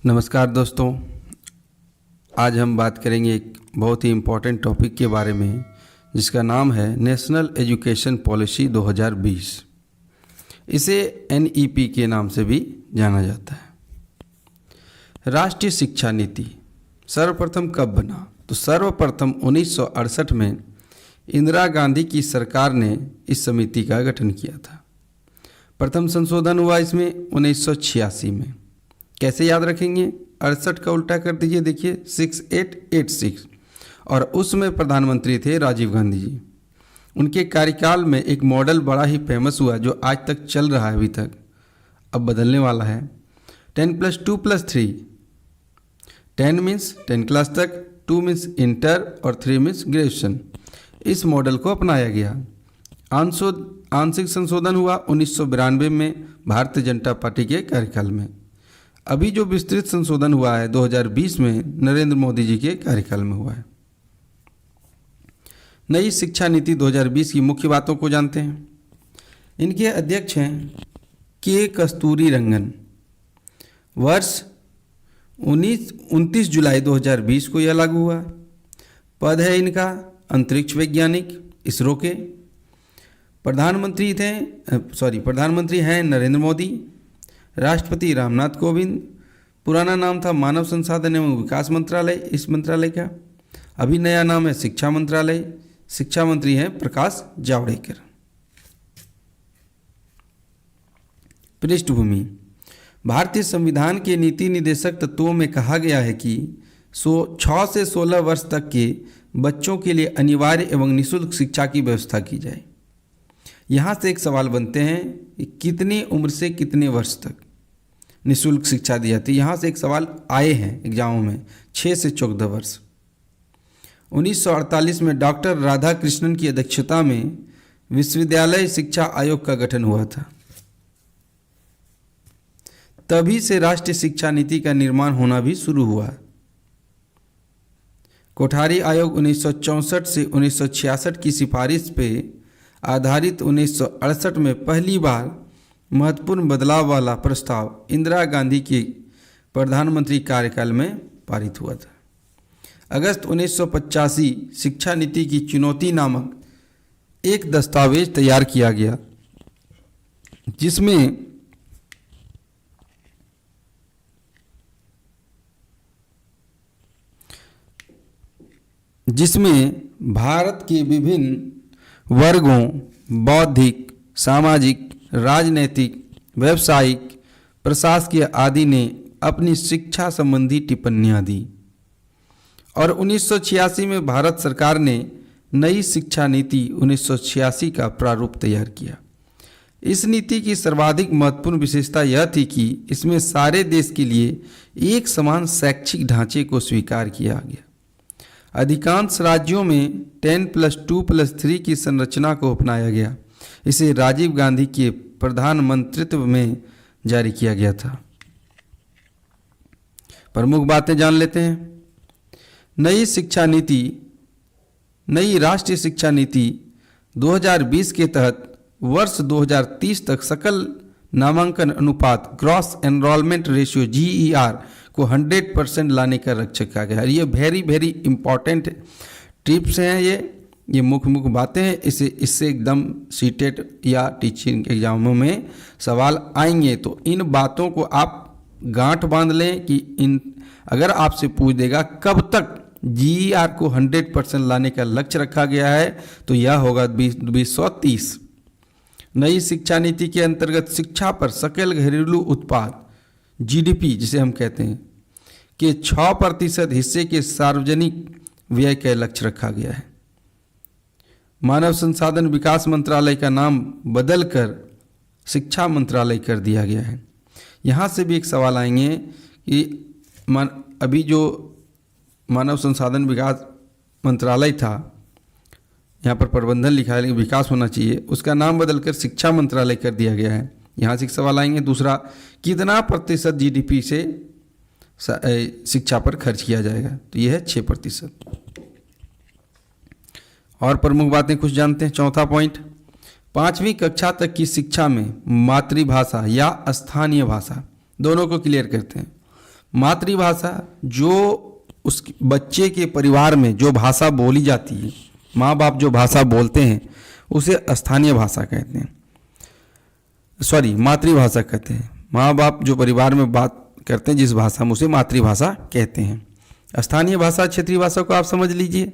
नमस्कार दोस्तों, आज हम बात करेंगे एक बहुत ही इम्पोर्टेंट टॉपिक के बारे में जिसका नाम है नेशनल एजुकेशन पॉलिसी 2020। इसे NEP के नाम से भी जाना जाता है। राष्ट्रीय शिक्षा नीति सर्वप्रथम कब बना? तो सर्वप्रथम 1968 में इंदिरा गांधी की सरकार ने इस समिति का गठन किया था। प्रथम संशोधन हुआ इसमें 1986 में। कैसे याद रखेंगे? 68 का उल्टा कर दीजिए, देखिए 6886। और उसमें प्रधानमंत्री थे राजीव गांधी जी। उनके कार्यकाल में एक मॉडल बड़ा ही फेमस हुआ जो आज तक चल रहा है, अभी तक, अब बदलने वाला है। 10+2+3। 10 मीन्स 10 क्लास तक, 2 मीन्स इंटर और 3 मीन्स ग्रेजुएशन। इस मॉडल को अपनाया गया। आंशिक संशोधन हुआ 1992 में भारतीय जनता पार्टी के कार्यकाल में। अभी जो विस्तृत संशोधन हुआ है 2020 में नरेंद्र मोदी जी के कार्यकाल में हुआ है। नई शिक्षा नीति 2020 की मुख्य बातों को जानते हैं। इनके अध्यक्ष हैं के कस्तूरीरंगन। वर्ष 29 जुलाई 2020 को यह लागू हुआ। पद है इनका अंतरिक्ष वैज्ञानिक, इसरो के। प्रधानमंत्री हैं नरेंद्र मोदी। राष्ट्रपति रामनाथ कोविंद। पुराना नाम था मानव संसाधन एवं विकास मंत्रालय, इस मंत्रालय का। अभी नया नाम है शिक्षा मंत्रालय। शिक्षा मंत्री हैं प्रकाश जावड़ेकर। पृष्ठभूमि: भारतीय संविधान के नीति निर्देशक तत्वों में कहा गया है कि 6 से 16 वर्ष तक के बच्चों के लिए अनिवार्य एवं निःशुल्क शिक्षा की व्यवस्था की जाए। यहाँ से एक सवाल बनते हैं कि कितनी उम्र से कितने वर्ष तक निःशुल्क शिक्षा दी जाती है। यहाँ से एक सवाल आए हैं एग्जामों में, 6 से 14 वर्ष। 1948 में डॉक्टर राधाकृष्णन की अध्यक्षता में विश्वविद्यालय शिक्षा आयोग का गठन हुआ था। तभी से राष्ट्रीय शिक्षा नीति का निर्माण होना भी शुरू हुआ। कोठारी आयोग 1964 से 1966 की सिफारिश पे आधारित 1968 में पहली बार महत्वपूर्ण बदलाव वाला प्रस्ताव इंदिरा गांधी के प्रधानमंत्री कार्यकाल में पारित हुआ था। अगस्त 1985 शिक्षा नीति की चुनौती नामक एक दस्तावेज तैयार किया गया जिसमें भारत के विभिन्न वर्गों, बौद्धिक, सामाजिक, राजनैतिक, व्यावसायिक, प्रशासकीय आदि ने अपनी शिक्षा संबंधी टिप्पणियां दी। और 1986 में भारत सरकार ने नई शिक्षा नीति 1986 का प्रारूप तैयार किया। इस नीति की सर्वाधिक महत्वपूर्ण विशेषता यह थी कि इसमें सारे देश के लिए एक समान शैक्षिक ढांचे को स्वीकार किया गया। अधिकांश राज्यों में 10+2+3 की संरचना को अपनाया गया। इसे राजीव गांधी के प्रधानमंत्रित्व में जारी किया गया था। प्रमुख बातें जान लेते हैं। नई राष्ट्रीय शिक्षा नीति 2020 के तहत वर्ष 2030 तक सकल नामांकन अनुपात ग्रॉस एनरोलमेंट रेशियो GER को 100% लाने का लक्ष्य रखा गया है। ये वेरी इंपॉर्टेंट टिप्स हैं। ये मुख्य बातें हैं। इससे एकदम सीटेट या टीचिंग एग्जामों में सवाल आएंगे, तो इन बातों को आप गांठ बांध लें कि अगर आपसे पूछ देगा कब तक GER को 100% लाने का लक्ष्य रखा गया है, तो यह होगा 2030। नई शिक्षा नीति के अंतर्गत शिक्षा पर सकल घरेलू उत्पाद GDP जिसे हम कहते हैं के 6% हिस्से के सार्वजनिक व्यय का लक्ष्य रखा गया है। मानव संसाधन विकास मंत्रालय का नाम बदलकर शिक्षा मंत्रालय कर दिया गया है। यहाँ से भी एक सवाल आएंगे कि अभी जो मानव संसाधन विकास मंत्रालय था, यहाँ पर प्रबंधन लिखा है लेकिन विकास होना चाहिए, उसका नाम बदलकर शिक्षा मंत्रालय कर दिया गया है। यहाँ से एक सवाल आएंगे। दूसरा, कितना प्रतिशत GDP से शिक्षा पर खर्च किया जाएगा? तो यह है 6%। और प्रमुख बातें कुछ जानते हैं। चौथा पॉइंट, 5वीं कक्षा तक की शिक्षा में मातृभाषा या स्थानीय भाषा दोनों को क्लियर करते हैं। मातृभाषा जो उस बच्चे के परिवार में जो भाषा बोली जाती है, माँ बाप जो भाषा बोलते हैं उसे स्थानीय भाषा कहते हैं, सॉरी मातृभाषा कहते हैं। माँ बाप जो परिवार में बात करते हैं जिस भाषा में, उसे मातृभाषा कहते हैं। स्थानीय भाषा, क्षेत्रीय भाषा को आप समझ लीजिए।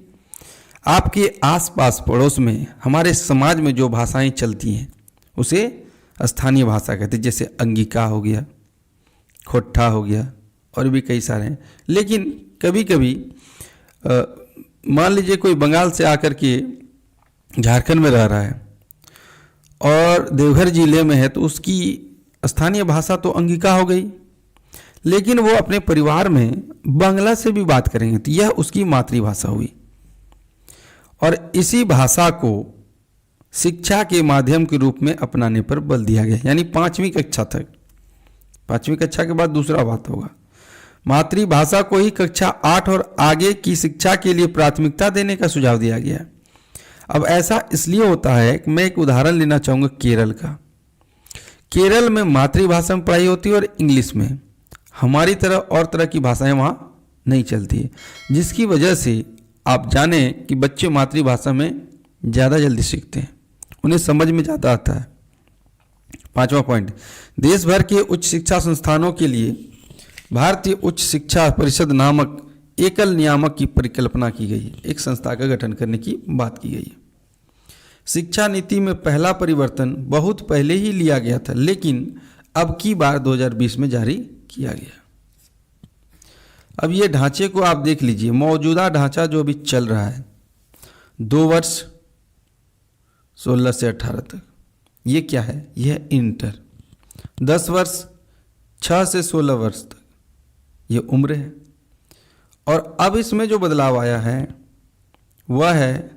आपके आसपास पड़ोस में, हमारे समाज में जो भाषाएं चलती हैं उसे स्थानीय भाषा कहते हैं। जैसे अंगिका हो गया, खोट्ठा हो गया, और भी कई सारे हैं। लेकिन कभी कभी मान लीजिए कोई बंगाल से आकर के झारखंड में रह रहा है और देवघर जिले में है, तो उसकी स्थानीय भाषा तो अंगिका हो गई, लेकिन वो अपने परिवार में बांग्ला से भी बात करेंगे तो यह उसकी मातृभाषा हुई। और इसी भाषा को शिक्षा के माध्यम के रूप में अपनाने पर बल दिया गया, यानी 5वीं कक्षा तक। 5वीं कक्षा के बाद दूसरा बात होगा। मातृभाषा को ही कक्षा 8 और आगे की शिक्षा के लिए प्राथमिकता देने का सुझाव दिया गया। अब ऐसा इसलिए होता है कि मैं एक उदाहरण लेना चाहूँगा केरल का। केरल में मातृभाषा में पढ़ाई होती है और इंग्लिश में। हमारी तरह और तरह की भाषाएं वहाँ नहीं चलती है, जिसकी वजह से आप जाने कि बच्चे मातृभाषा में ज़्यादा जल्दी सीखते हैं, उन्हें समझ में ज़्यादा आता है। 5वां पॉइंट, देश भर के उच्च शिक्षा संस्थानों के लिए भारतीय उच्च शिक्षा परिषद नामक एकल नियामक की परिकल्पना की गई है। एक संस्था का गठन करने की बात की गई है। शिक्षा नीति में पहला परिवर्तन बहुत पहले ही लिया गया था, लेकिन अब की बार 2020 में जारी किया गया। अब ये ढांचे को आप देख लीजिए। मौजूदा ढांचा जो अभी चल रहा है 2 वर्ष 16 से 18 तक, ये क्या है? यह इंटर। 10 वर्ष 6 से 16 वर्ष तक, ये उम्र है। और अब इसमें जो बदलाव आया है वह है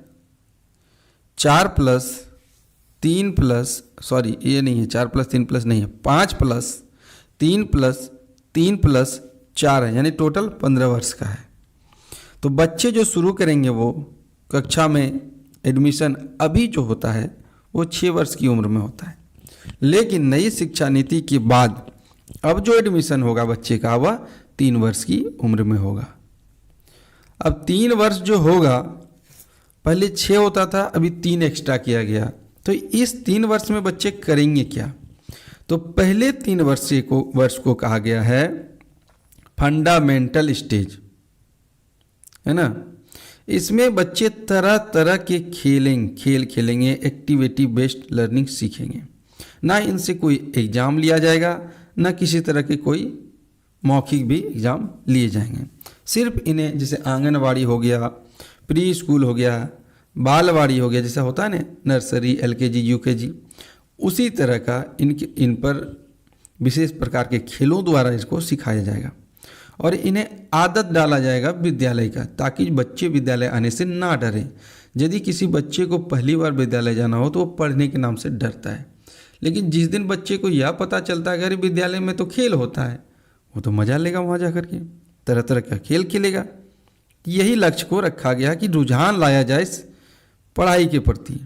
4 प्लस 3 प्लस, सॉरी ये नहीं है, 4 प्लस 3 प्लस नहीं है, 5 प्लस 3 प्लस 3 प्लस 4 है, यानी टोटल 15 वर्ष का है। तो बच्चे जो शुरू करेंगे वो कक्षा में एडमिशन अभी जो होता है वो 6 वर्ष की उम्र में होता है, लेकिन नई शिक्षा नीति के बाद अब जो एडमिशन होगा बच्चे का वह 3 वर्ष की उम्र में होगा। अब 3 वर्ष जो होगा, पहले 6 होता था, अभी 3 एक्स्ट्रा किया गया। तो इस 3 वर्ष में बच्चे करेंगे क्या? तो पहले 3 वर्ष को कहा गया है फंडामेंटल स्टेज, है ना। इसमें बच्चे तरह तरह के खेल खेलेंगे, एक्टिविटी बेस्ड लर्निंग सीखेंगे। ना इनसे कोई एग्ज़ाम लिया जाएगा, ना किसी तरह के कोई मौखिक भी एग्ज़ाम लिए जाएंगे। सिर्फ इन्हें जैसे आंगनवाड़ी हो गया, प्री स्कूल हो गया, बालवाड़ी हो गया, जैसा होता है ना नर्सरी, LKG, UKG, उसी तरह का इन पर विशेष प्रकार के खेलों द्वारा इसको सिखाया जाएगा। और इन्हें आदत डाला जाएगा विद्यालय का, ताकि बच्चे विद्यालय आने से ना डरें। यदि किसी बच्चे को पहली बार विद्यालय जाना हो तो वो पढ़ने के नाम से डरता है, लेकिन जिस दिन बच्चे को यह पता चलता है कि अरे विद्यालय में तो खेल होता है, वो तो मज़ा लेगा वहाँ जा कर के, तरह तरह का खेल खेलेगा। यही लक्ष्य को रखा गया कि रुझान लाया जाए इस पढ़ाई के प्रति।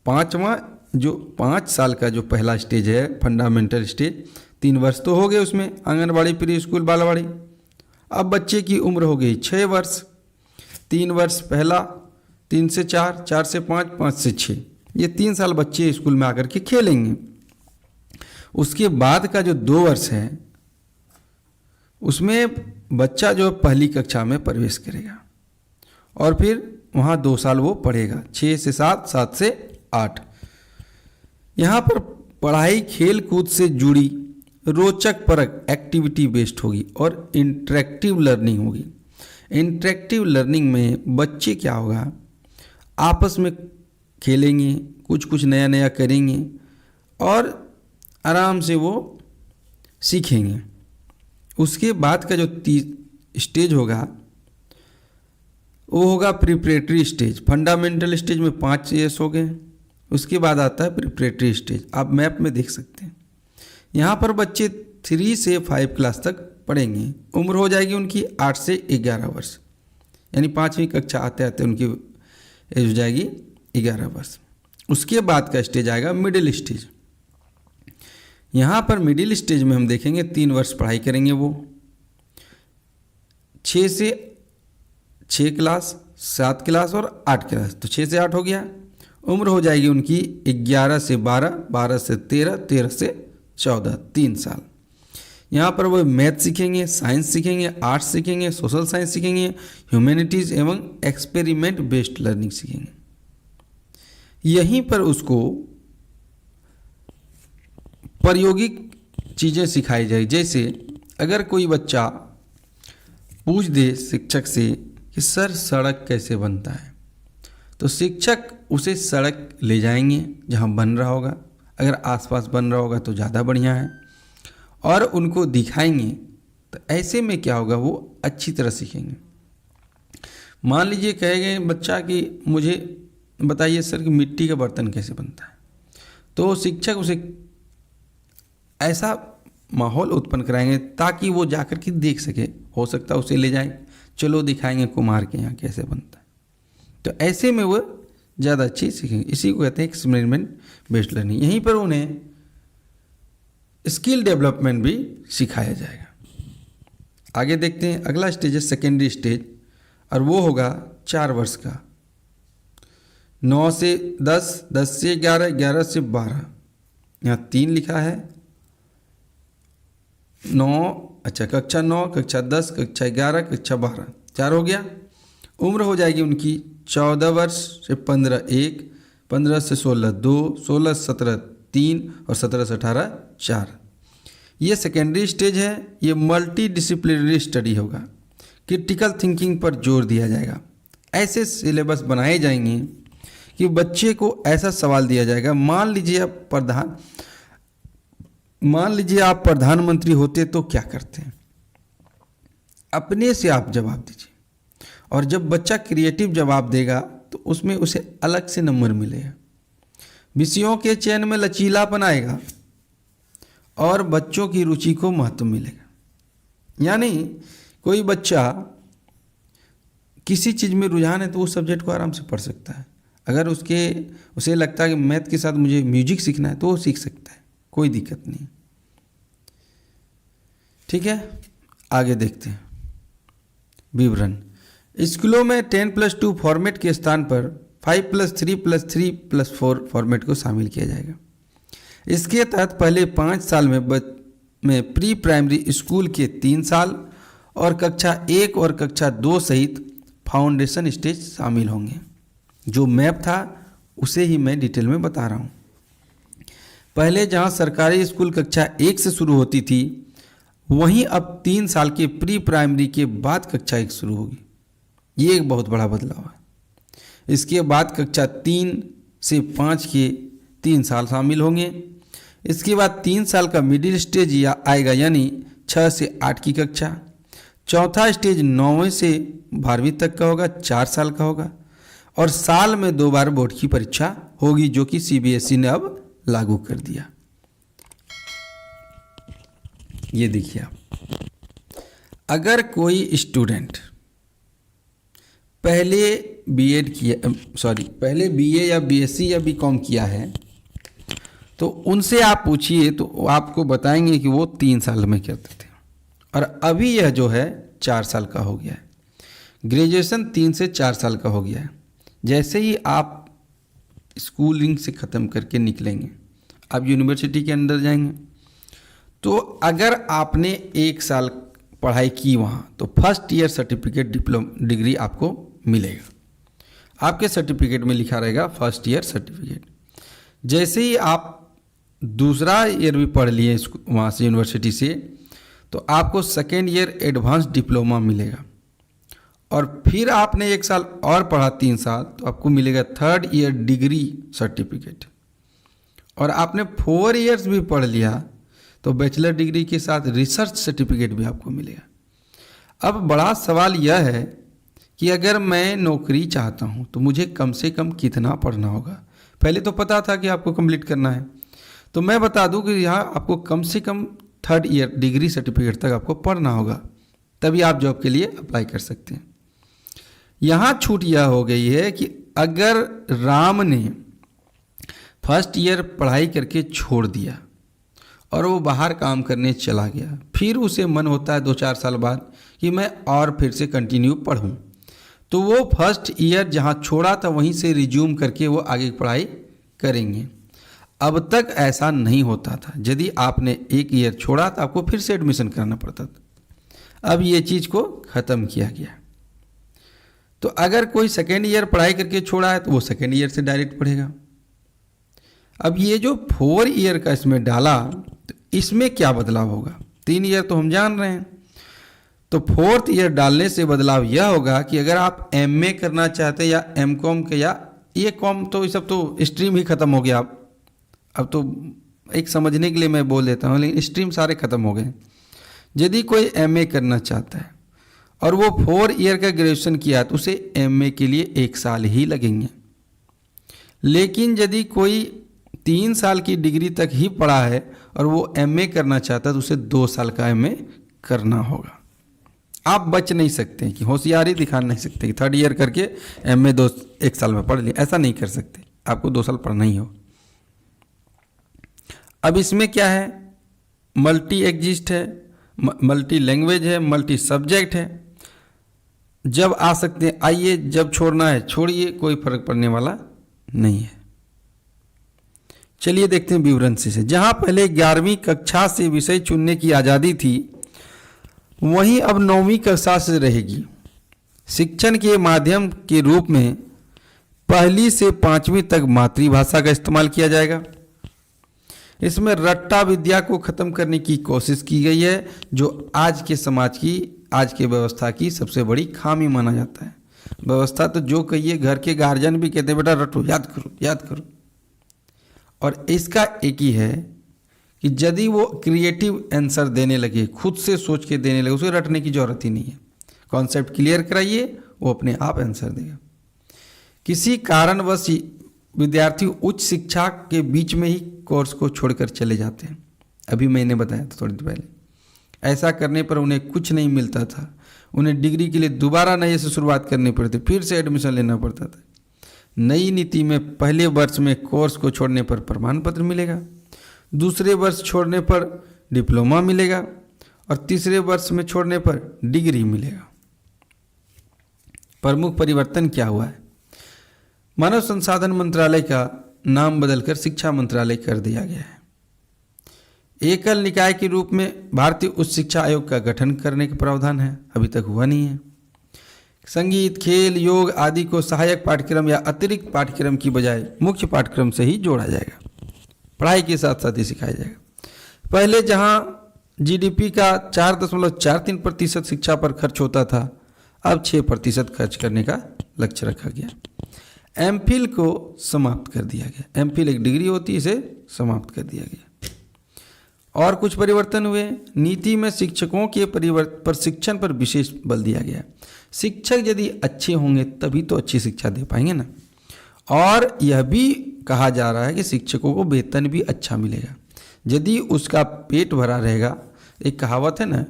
5 साल का जो पहला स्टेज है फंडामेंटल स्टेज, 3 वर्ष तो हो गए उसमें, आंगनबाड़ी, प्री स्कूल, बालवाड़ी। अब बच्चे की उम्र हो गई 6 वर्ष। 3 वर्ष पहला, 3 से 4, 4 से 5, 5 से 6, ये 3 साल बच्चे स्कूल में आकर के खेलेंगे। उसके बाद का जो 2 वर्ष है उसमें बच्चा जो पहली कक्षा में प्रवेश करेगा और फिर वहाँ 2 साल वो पढ़ेगा, 6 से 7, 7 से 8। यहाँ पर पढ़ाई खेल कूद से जुड़ी रोचक परक एक्टिविटी बेस्ड होगी और इंटरेक्टिव लर्निंग होगी। इंटरेक्टिव लर्निंग में बच्चे क्या होगा, आपस में खेलेंगे, कुछ नया नया करेंगे और आराम से वो सीखेंगे। उसके बाद का जो स्टेज होगा वो होगा प्रिपरेटरी स्टेज। फंडामेंटल स्टेज में 5 ईयर्स हो गए, उसके बाद आता है प्रिपरेटरी स्टेज। आप मैप में देख सकते हैं, यहाँ पर बच्चे 3 से 5 क्लास तक पढ़ेंगे। उम्र हो जाएगी उनकी 8 से 11 वर्ष, यानी 5वीं कक्षा आते आते उनकी एज हो जाएगी 11 वर्ष। उसके बाद का स्टेज आएगा मिडिल स्टेज। यहाँ पर मिडिल स्टेज में हम देखेंगे 3 वर्ष पढ़ाई करेंगे वो, 6 से 6 क्लास, 7 क्लास और 8 क्लास, तो 6 से 8 हो गया। उम्र हो जाएगी उनकी 11 से 12, 12 से 13, 13 से 14, 3 साल। यहाँ पर वो मैथ सीखेंगे, साइंस सीखेंगे, आर्ट्स सीखेंगे, सोशल साइंस सीखेंगे, ह्यूमैनिटीज़ एवं एक्सपेरिमेंट बेस्ड लर्निंग सीखेंगे। यहीं पर उसको प्रायोगिक चीज़ें सिखाई जाए। जैसे अगर कोई बच्चा पूछ दे शिक्षक से कि सर सड़क कैसे बनता है, तो शिक्षक उसे सड़क ले जाएंगे जहाँ बन रहा होगा, अगर आसपास बन रहा होगा तो ज़्यादा बढ़िया है, और उनको दिखाएंगे। तो ऐसे में क्या होगा, वो अच्छी तरह सीखेंगे। मान लीजिए कहेंगे बच्चा कि मुझे बताइए सर कि मिट्टी का बर्तन कैसे बनता है, तो शिक्षक उसे ऐसा माहौल उत्पन्न कराएंगे ताकि वो जाकर के देख सके। हो सकता है उसे ले जाएं, चलो दिखाएंगे कुम्हार के यहाँ कैसे बनता है, तो ऐसे में वो ज़्यादा अच्छी सीखेंगे। इसी को कहते हैं एक्सपेरिमेंट बेस्ड लर्निंग। यहीं पर उन्हें स्किल डेवलपमेंट भी सिखाया जाएगा। आगे देखते हैं, अगला स्टेज है सेकेंडरी स्टेज, और वो होगा 4 वर्ष का। 9 से 10, 10 से 11, 11 से 12, यहाँ 3 लिखा है। 9, अच्छा कक्षा 9, कक्षा 10, कक्षा 11, कक्षा 12, 4 हो गया। उम्र हो जाएगी उनकी 14 वर्ष से 15 1, 15 से 16 2, 16 से 17 3 और 17 से 18 4। ये सेकेंडरी स्टेज है। ये मल्टी डिसिप्लिनरी स्टडी होगा। क्रिटिकल थिंकिंग पर जोर दिया जाएगा। ऐसे सिलेबस बनाए जाएंगे कि बच्चे को ऐसा सवाल दिया जाएगा, मान लीजिए आप प्रधानमंत्री होते तो क्या करते हैं, अपने से आप जवाब दीजिए। और जब बच्चा क्रिएटिव जवाब देगा तो उसमें उसे अलग से नंबर मिलेगा। विषयों के चयन में लचीलापन आएगा और बच्चों की रुचि को महत्व मिलेगा। यानी कोई बच्चा किसी चीज़ में रुझान है तो उस सब्जेक्ट को आराम से पढ़ सकता है। अगर उसे लगता है कि मैथ के साथ मुझे म्यूजिक सीखना है तो वो सीख सकता है, कोई दिक्कत नहीं। ठीक है, आगे देखते हैं विवरण। स्कूलों में 10+2 फॉर्मेट के स्थान पर 5+3+3+4 फॉर्मेट को शामिल किया जाएगा। इसके तहत पहले 5 साल में प्री प्राइमरी स्कूल के 3 साल और कक्षा 1 और कक्षा 2 सहित फाउंडेशन स्टेज शामिल होंगे। जो मैप था उसे ही मैं डिटेल में बता रहा हूँ। पहले जहाँ सरकारी स्कूल कक्षा 1 से शुरू होती थी, वहीं अब 3 साल के प्री प्राइमरी के बाद कक्षा 1 शुरू होगी। ये एक बहुत बड़ा बदलाव है। इसके बाद कक्षा 3 से 5 के 3 साल शामिल होंगे। इसके बाद 3 साल का मिडिल स्टेज आएगा, यानी 6 से 8 की कक्षा। चौथा स्टेज 9वीं से 12वीं तक का होगा, 4 साल का होगा। और साल में 2 बार बोर्ड की परीक्षा होगी, जो कि CBSE ने अब लागू कर दिया। ये देखिए आप, अगर कोई स्टूडेंट पहले BA या BSc या BCom किया है, तो उनसे आप पूछिए तो वो आपको बताएंगे कि वो 3 साल में करते थे, और अभी यह जो है 4 साल का हो गया है। ग्रेजुएशन 3 से 4 साल का हो गया है। जैसे ही आप स्कूलिंग से ख़त्म करके निकलेंगे, आप यूनिवर्सिटी के अंदर जाएंगे, तो अगर आपने 1 साल पढ़ाई की वहाँ, तो फर्स्ट ईयर सर्टिफिकेट डिग्री आपको मिलेगा। आपके सर्टिफिकेट में लिखा रहेगा फर्स्ट ईयर सर्टिफिकेट। जैसे ही आप दूसरा ईयर भी पढ़ लिए वहाँ से यूनिवर्सिटी से, तो आपको सेकेंड ईयर एडवांस डिप्लोमा मिलेगा। और फिर आपने 1 साल और पढ़ा 3 साल, तो आपको मिलेगा थर्ड ईयर डिग्री सर्टिफिकेट। और आपने 4 इयर्स भी पढ़ लिया, तो बैचलर डिग्री के साथ रिसर्च सर्टिफिकेट भी आपको मिलेगा। अब बड़ा सवाल यह है कि अगर मैं नौकरी चाहता हूँ तो मुझे कम से कम कितना पढ़ना होगा। पहले तो पता था कि आपको कंप्लीट करना है, तो मैं बता दूं कि यहाँ आपको कम से come third year degree certificate तक आपको पढ़ना होगा, तभी आप जॉब के लिए अप्लाई कर सकते हैं। यहाँ छूट यह हो गई है कि अगर राम ने फर्स्ट ईयर पढ़ाई करके छोड़ दिया और वो बाहर काम करने चला गया, फिर उसे मन होता है 2-4 साल बाद कि मैं और फिर से कंटिन्यू पढ़ूं, तो वो फर्स्ट ईयर जहां छोड़ा था वहीं से रिज्यूम करके वो आगे की पढ़ाई करेंगे। अब तक ऐसा नहीं होता था, यदि आपने एक ईयर छोड़ा तो आपको फिर से एडमिशन कराना पड़ता था। अब ये चीज़ को ख़त्म किया गया। तो अगर कोई सेकेंड ईयर पढ़ाई करके छोड़ा है तो वो सेकेंड ईयर से डायरेक्ट पढ़ेगा। अब ये जो 4 ईयर का इसमें डाला, तो इसमें क्या बदलाव होगा? 3 ईयर तो हम जान रहे हैं, तो 4th ईयर डालने से बदलाव यह होगा कि अगर आप एमए करना चाहते हैं या एमकॉम के, या ये कॉम तो ये सब तो स्ट्रीम ही ख़त्म हो गया। अब तो एक समझने के लिए मैं बोल देता हूँ, लेकिन स्ट्रीम सारे ख़त्म हो गए। यदि कोई एमए करना चाहता है और वो 4 ईयर का ग्रेजुएशन किया तो उसे एमए के लिए 1 साल ही लगेंगे। लेकिन यदि कोई 3 साल की डिग्री तक ही पढ़ा है और वो एमए करना चाहता है तो उसे 2 साल का एमए करना होगा। आप बच नहीं सकते कि होशियारी दिखा नहीं सकते कि 3rd ईयर करके एमए 1 साल में पढ़ लिया, ऐसा नहीं कर सकते। आपको 2 साल पढ़ना ही हो। अब इसमें क्या है, मल्टी एग्जिस्ट है, मल्टी लैंग्वेज है, मल्टी सब्जेक्ट है। जब आ सकते हैं आइए, जब छोड़ना है छोड़िए, कोई फर्क पड़ने वाला नहीं है। चलिए देखते हैं विवरण से। जहां पहले 11वीं कक्षा से विषय चुनने की आज़ादी थी, वहीं अब 9वीं कक्षा से रहेगी। शिक्षण के माध्यम के रूप में 1ली से 5वीं तक मातृभाषा का इस्तेमाल किया जाएगा। इसमें रट्टा विद्या को खत्म करने की कोशिश की गई है, जो आज के समाज की, आज के व्यवस्था की सबसे बड़ी खामी माना जाता है। व्यवस्था तो जो कहिए, घर के गार्जियन भी कहते हैं बेटा रटो, याद करो याद करो। और इसका एक ही है कि यदि वो क्रिएटिव आंसर देने लगे, खुद से सोच के देने लगे, उसे रटने की जरूरत ही नहीं है। कॉन्सेप्ट क्लियर कराइए, वो अपने आप आंसर देगा। किसी कारणवश विद्यार्थी उच्च शिक्षा के बीच में ही कोर्स को छोड़कर चले जाते हैं। अभी मैंने बताया था थोड़ी देर पहले, ऐसा करने पर उन्हें कुछ नहीं मिलता था। उन्हें डिग्री के लिए दोबारा नए से शुरुआत करनी पड़ती, फिर से एडमिशन लेना पड़ता था। नई नीति में पहले वर्ष में कोर्स को छोड़ने पर प्रमाण पत्र मिलेगा, दूसरे वर्ष छोड़ने पर डिप्लोमा मिलेगा और तीसरे वर्ष में छोड़ने पर डिग्री मिलेगा। प्रमुख परिवर्तन क्या हुआ है? मानव संसाधन मंत्रालय का नाम बदलकर शिक्षा मंत्रालय कर दिया गया है। एकल निकाय के रूप में भारतीय उच्च शिक्षा आयोग का गठन करने का प्रावधान है, अभी तक हुआ नहीं है। संगीत, खेल, योग आदि को सहायक पाठ्यक्रम या अतिरिक्त पाठ्यक्रम की बजाय मुख्य पाठ्यक्रम से ही जोड़ा जाएगा, पढ़ाई के साथ साथ ही सिखाया जाएगा। पहले जहां जीडीपी का 4.43% शिक्षा पर खर्च होता था, अब 6% खर्च करने का लक्ष्य रखा गया। एमफिल को समाप्त कर दिया गया। एमफिल एक डिग्री होती है, इसे समाप्त कर दिया गया। और कुछ परिवर्तन हुए। नीति में शिक्षकों के प्रशिक्षण पर विशेष बल दिया गया। शिक्षक यदि अच्छे होंगे तभी तो अच्छी शिक्षा दे पाएंगे ना। और यह भी कहा जा रहा है कि शिक्षकों को वेतन भी अच्छा मिलेगा यदि उसका पेट भरा रहेगा। एक कहावत है ना,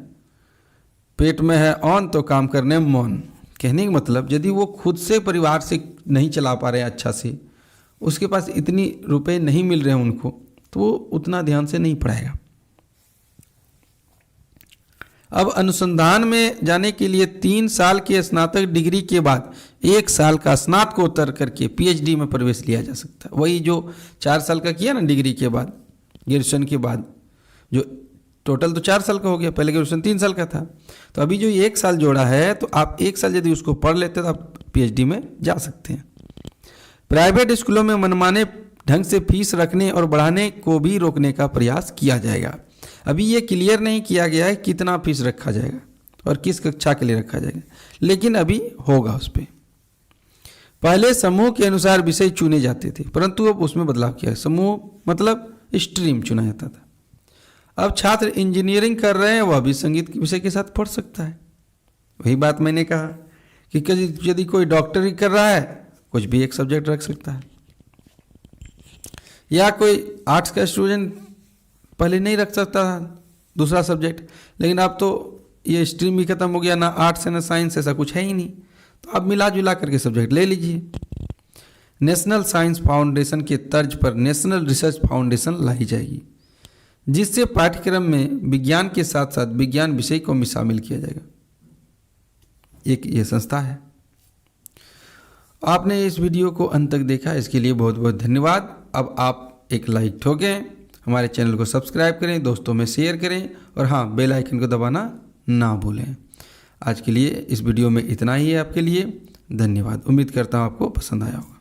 पेट में है ऑन तो काम करने में मौन। कहने का मतलब यदि वो खुद से परिवार से नहीं चला पा रहे हैं अच्छा से, उसके पास इतनी रुपए नहीं मिल रहे हैं उनको, तो वो उतना ध्यान से नहीं पढ़ाएगा। अब अनुसंधान में जाने के लिए 3 साल के स्नातक डिग्री के बाद 1 साल का स्नातकोत्तर करके पीएचडी में प्रवेश लिया जा सकता है। वही जो 4 साल का किया ना डिग्री के बाद, ग्रेजुएशन के बाद, जो टोटल तो 4 साल का हो गया, पहले ग्रेजुएशन 3 साल का था। तो अभी जो 1 साल जोड़ा है, तो आप 1 साल यदि उसको पढ़ लेते तो आप पीएचडी में जा सकते हैं। प्राइवेट स्कूलों में मनमाने ढंग से फीस रखने और बढ़ाने को भी रोकने का प्रयास किया जाएगा। अभी ये क्लियर नहीं किया गया है कितना फीस रखा जाएगा और किस कक्षा के लिए रखा जाएगा, लेकिन अभी होगा उस पर। पहले समूह के अनुसार विषय चुने जाते थे, परंतु अब उसमें बदलाव किया है। समूह मतलब स्ट्रीम चुना जाता था। अब छात्र इंजीनियरिंग कर रहे हैं, वह भी संगीत के विषय के साथ पढ़ सकता है। वही बात मैंने कहा कि यदि कोई डॉक्टरी कर रहा है, कुछ भी एक सब्जेक्ट रख सकता है। या कोई आर्ट्स का स्टूडेंट पहले नहीं रख सकता था दूसरा सब्जेक्ट, लेकिन अब तो ये स्ट्रीम भी खत्म हो गया, ना आर्ट्स है ना साइंस, ऐसा कुछ है ही नहीं। तो अब मिला जुला करके सब्जेक्ट ले लीजिए। नेशनल साइंस फाउंडेशन के तर्ज पर नेशनल रिसर्च फाउंडेशन लाई जाएगी। जिससे पाठ्यक्रम में विज्ञान के साथ साथ विज्ञान विषय को भी शामिल किया जाएगा। एक ये संस्था है। आपने इस वीडियो को अंत तक देखा, इसके लिए बहुत बहुत धन्यवाद। अब आप एक लाइक ठोकें, हमारे चैनल को सब्सक्राइब करें, दोस्तों में शेयर करें और हाँ, बेल आइकन को दबाना ना भूलें। आज के लिए इस वीडियो में इतना ही है। आपके लिए धन्यवाद। उम्मीद करता हूँ आपको पसंद आया होगा।